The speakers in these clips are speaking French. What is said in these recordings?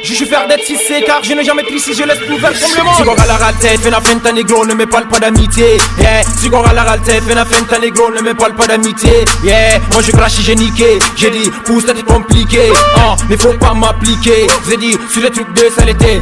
Je suis fier d'être cissé car je n'ai jamais tricé, je laisse ouvert comme le monde. Si à la réalité, fais la fin ta négro, ne me parle pas d'amitié. Yeah, si à la réalité, fais la fin ta négro, ne me parle pas d'amitié. Yeah, moi je crache, j'ai niqué. J'ai dit, pousse t'es compliqué. Mais faut pas m'appliquer. J'ai dit, sur les trucs de saleté.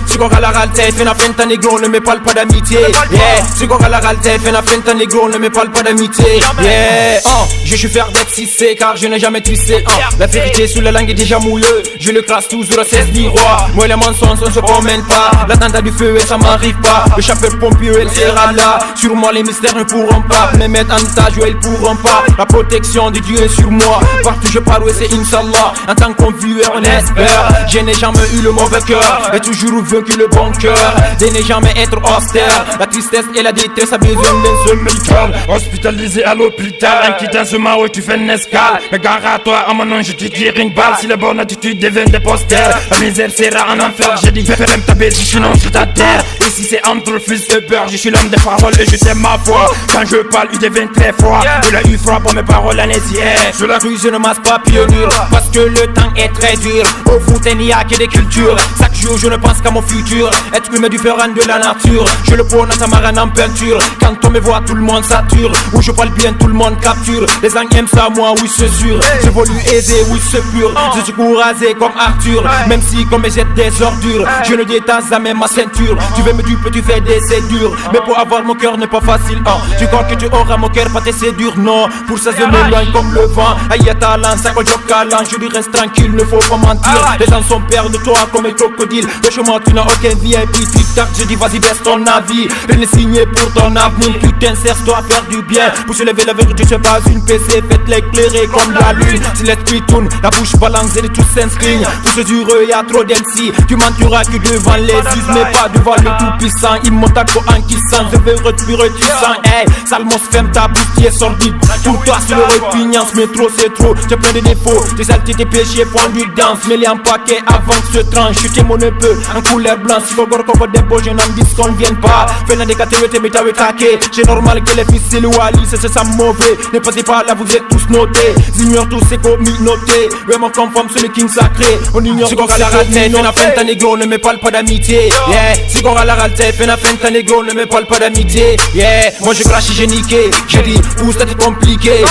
Si à la réalité, fais la fin ta négro, ne me parle pas d'amitié. Yeah, si à la réalité, fais la fin ta négro, ne me parle pas d'amitié. Yeah, je suis fier d'être cissé car je n'ai jamais tricé. La vérité sous la langue est déjà mouilleux. Je le crasse toujours à 16 miroirs. Moi les mensonges on se promène pas. L'attentat du feu et ça m'arrive pas. Le chapeur pompier elle sera là. Sur moi les mystères ne pourront pas me mettre en tâche, ils pourront pas. La protection de Dieu est sur moi. Partout je pars, ouais c'est Inch'Allah. En tant qu'envieur on espère. Je n'ai jamais eu le mauvais cœur et toujours vaincu le bon cœur. Je n'ai jamais être austère. La tristesse et la détresse a besoin d'un seul médicament. Hospitalisé à l'hôpital, en quittant ce maro tu fais une escale. Mais gare à toi, à mon nom je te tire une balle. Si la bonne attitude devient des posters, la misère sera en enfer. J'ai dit fais ta bête, je suis non sur ta terre. Ici c'est entre fils et beurre, je suis l'homme des paroles et je sais ma foi. Quand je parle il devient très froid. Il a eu froid pour mes paroles en hier. Sur la rue je ne masse pas pionnier parce que le temps est très dur. Au foot il n'y a que des cultures. Chaque jour je ne pense qu'à mon futur. Être humain différent de la nature. Je le prône à Samaran en peinture. Quand on me voit tout le monde sature. Où je parle bien tout le monde capture. Les gens aiment ça moi oui c'est sûr. Je volu aider oui c'est pur. Je suis courageux comme Arthur. Même si comme me jette des ordures. Je ne détache jamais ma ceinture. Tu veux me duper tu fais des sédures. Mais pour avoir mon cœur n'est pas facile. Tu crois que tu auras mon cœur pas tes sédures. Non pour ça je m'éloigne comme le vent. Aïe à talent ça quand job calant. Je lui reste tranquille ne faut pas mentir. Les gens sont pères de toi comme un crocodile. De chez moi tu n'as aucun VIP. Tic-tac je dis vas-y baisse ton avis. Rien n'est signé pour ton avenir. Putain serre-toi à faire du bien. Pour se lever la vérité c'est pas une PC. Faites l'éclairer comme la lune. Si l'esprit tourne la bouche balance et tous s'inscrignent. Pour ce dur y a trop d'MC. Tu mentiras que devant les us mais pas devant le tout puissant. Il monte à quoi en qui sent. Je veux respirer tu sens. Hey Salmos ferme ta bouche qui est sordide. Pour toi c'est le repugnance. Mais trop c'est trop. J'ai plein de défauts. Tes saletés tes péchés point du danse. Mais les en paquet avant que je tranche. Je t'ai mon neveu en couleur blanche. Si vous voulez qu'on va dépôt je n'en dis qu'on ne vienne pas. Fais la décatérer mais t'as attaqué. C'est normal que les fils c'est le Wally. C'est ça mauvais. Ne passez pas là vous êtes tous notés. J'ignore tous ces communautés. Vraiment conforme sur le king sacré. On ignore si qu'on a la réalité. Fais la fin ta négro ne me parle pas d'amitié. Yeah. Si qu'on a la réalité. Fais la fin ta négro ne me parle pas d'amitié. Yeah. Moi je crache j'ai niqué. J'ai dit où ça t'est compliqué.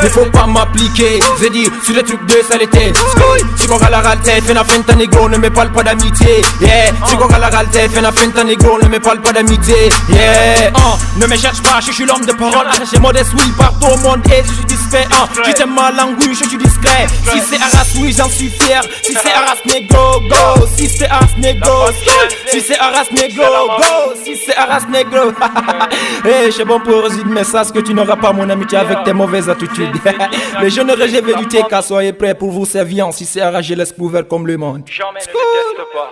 Ne faut pas m'appliquer. J'ai dit sur les trucs de saleté. Si qu'on a la réalité. Fais la fin ta négro ne me parle pas d'amitié. Yeah. Si qu'on a la réalité. Fais la fin ta négro ne me parle pas d'amitié. Yeah. Ne me cherche pas, je suis l'homme de parole. Attaché modeste, oui, partout au monde et je suis discret. Tu t'aimes ma langue, oui, je suis discret. Si c'est Arras, oui, j'en suis fier. Si c'est Arras, négro, go. Si c'est Arras, négro, si c'est Arras, négro, go. Si c'est Arras, négro. Hey, c'est bon pour dire mais ça, ce que tu n'auras pas mon amitié avec tes mauvaises attitudes. Les jeunes régévés du TK, soyez prêts pour vous servir. Si c'est Arras, je laisse couvert comme le monde. Jamais ne déteste pas.